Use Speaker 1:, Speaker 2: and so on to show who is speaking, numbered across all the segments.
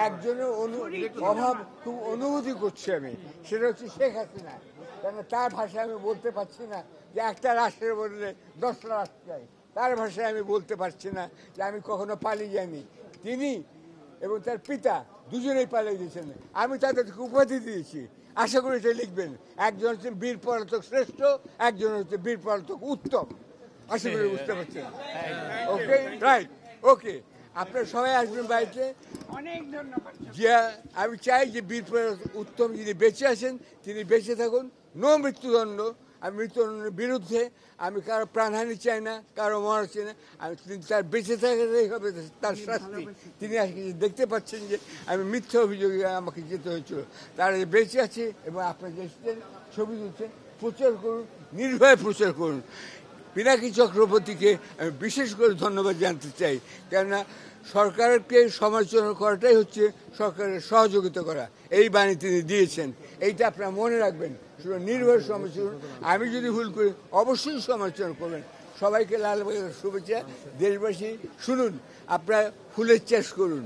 Speaker 1: একজনের অভাব খুব অনুভূতি করছি আমি, সেটা হচ্ছে শেখ হাসিনা। কেন তার ভাষায় আমি বলতে পারছি না যে একটা রাষ্ট্রের বদলে 10টা রাষ্ট্র চাই, তার ভাষায় আমি বলতে পারছি না যে আমি কখনো পালিয়ে যাইনি। তিনি এবং তার পিতা দুজনেই পালিয়ে গেছেন, আমি তাদেরকে উপাধি দিয়েছি, আশা করি এটা লিখবেন। একজন হচ্ছে বীর পলাতক শ্রেষ্ঠ, একজন হচ্ছে বীর পলাতক উত্তম। আশা করি বুঝতে পারছেন। ওকে, রাইট, ওকে। আপনারা সবাই আসবেন বাড়িতে।
Speaker 2: অনেক ধন্যবাদ।
Speaker 1: জিয়া, আমি চাই যে বীর উত্তম যিনি বেঁচে আছেন তিনি বেঁচে থাকুন, নো মৃত্যুদণ্ড। আমি মৃত্যুদণ্ডের বিরুদ্ধে, আমি কারো প্রাণহানি চাই না, কারো মরা চাই না। আমি তার বেঁচে থাকাটাই হবে তার শাস্তি। তিনি আজকে দেখতে পাচ্ছেন যে আমি মিথ্যা অভিযোগে আমাকে যেতে হয়েছিল, তারা যে বেঁচে আছে এবং আপনার যে ছবি তুলছেন, প্রচার করুন, নির্ভয়ে প্রচার করুন। পিনাকি চক্রবর্তীকে আমি বিশেষ করে ধন্যবাদ জানতে চাই, কেননা সরকারকে সমালোচনা করাটাই হচ্ছে সরকারের সহযোগিতা করা। এই বাণী তিনি দিয়েছেন, এইটা আপনারা মনে রাখবেন। শুধু নির্ভয় সমালোচনা, আমি যদি ভুল করি অবশ্যই সমালোচনা করবেন। সবাইকে লালবাগের শুভেচ্ছা। দেশবাসী শুনুন, আপনারা ফুলের চাষ করুন,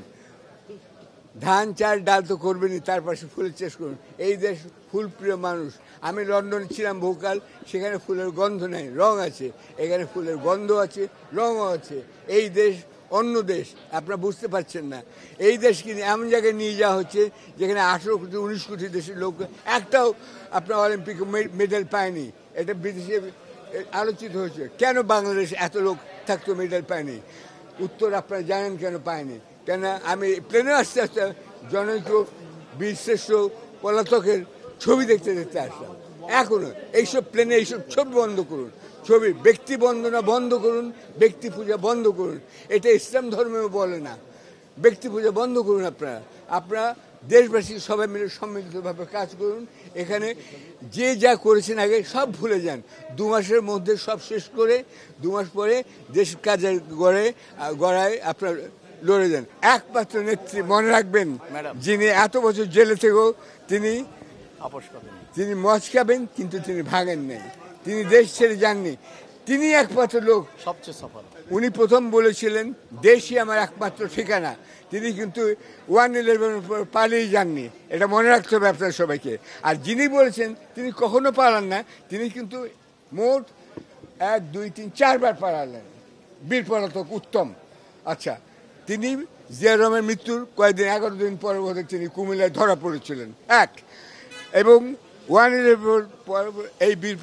Speaker 1: ধান চাল ডাল তো করবেনই, তার পাশে ফুলের চাষ করুন। এই দেশ ফুল প্রিয় মানুষ। আমি লন্ডনে ছিলাম বহুকাল, সেখানে ফুলের গন্ধ নেই, রং আছে। এখানে ফুলের গন্ধ আছে, রঙও আছে। এই দেশ অন্য দেশ, আপনারা বুঝতে পারছেন না। এই দেশকে এমন জায়গায় নিয়ে যাওয়া হচ্ছে যেখানে 18 কোটি 19 কোটি দেশের লোক একটাও আপনার অলিম্পিক মেডেল পায়নি। এটা বিদেশে আলোচিত হয়েছে, কেন বাংলাদেশ এত লোক থাকতো মেডেল পায়নি। উত্তর আপনারা জানেন কেন পায়নি। কেন আমি প্লেনে আসতে আসতে জনৈক বীরশ্রেষ্ঠ পলাতকের ছবি দেখতে দেখতে আসলাম। এখনো এইসব প্লেনে এইসব ছবি বন্ধ করুন, ছবি ব্যক্তি বন্দনা বন্ধ করুন, ব্যক্তি পূজা বন্ধ করুন। এটা ইসলাম ধর্মেও বলে না। ব্যক্তি পূজা বন্ধ করুন। আপনারা দেশবাসী সবাই মিলে সম্মিলিতভাবে কাজ করুন। এখানে যে যা করেছেন আগে সব ভুলে যান। 2 মাসের মধ্যে সব শেষ করে 2 মাস পরে দেশ কাজের গড়ায় আপনার লড়ে যান। একমাত্র নেত্রী মনে রাখবেন, যিনি এত বছর জেলে থেকেও তিনি মদ খাবেন কিন্তু তিনি ভাঙেন নাই, তিনি দেশ ছেড়ে যাননি। তিনি একমাত্র লোক
Speaker 3: সবচেয়ে সফল।
Speaker 1: উনি প্রথম বলেছিলেন দেশই আমার একমাত্র ঠিকানা। তিনি কিন্তু 1/11 পালিয়ে যাননি, এটা মনে রাখতে হবে আপনার সবাইকে। আর যিনি বলেছেন তিনি কখনো পালান না, তিনি কিন্তু মোট 1 2 3 4 বার পালালেন। বীর পলাতক উত্তম। আচ্ছা, তিনি জিয়া রহমানের মৃত্যুর কয়েকদিন 11 দিন পরে তিনি কুমিল্লায় ধরা পড়েছিলেন এবং 1/11 এই বীর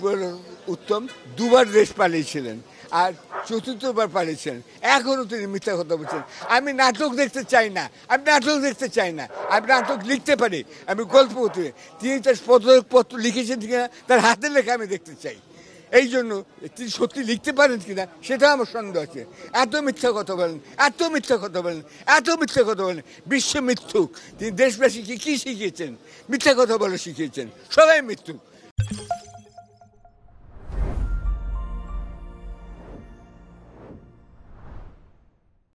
Speaker 1: উত্তম 2 বার দেশ পালিয়েছিলেন আর 4বার পালিয়েছেন। এখনও তিনি মিথ্যা কথা বলছেন। আমি নাটক দেখতে চাই না, আমি নাটক লিখতে পারি, আমি গল্প করতে। তিনি তার পত্র লিখেছেন কিনা, তার হাতে লেখা আমি দেখতে চাই। এই জন্য তিনি সত্যি লিখতে পারেন কিনা সেটা আমার সন্দেহ আছে। এত মিথ্যা কথা বলেন, বিশ্ব মিথ্যুক। তিনি দেশবাসীকে কি শিখিয়েছেন? মিথ্যা কথা বলে শিখিয়েছেন। সবাই মিথ্যুক।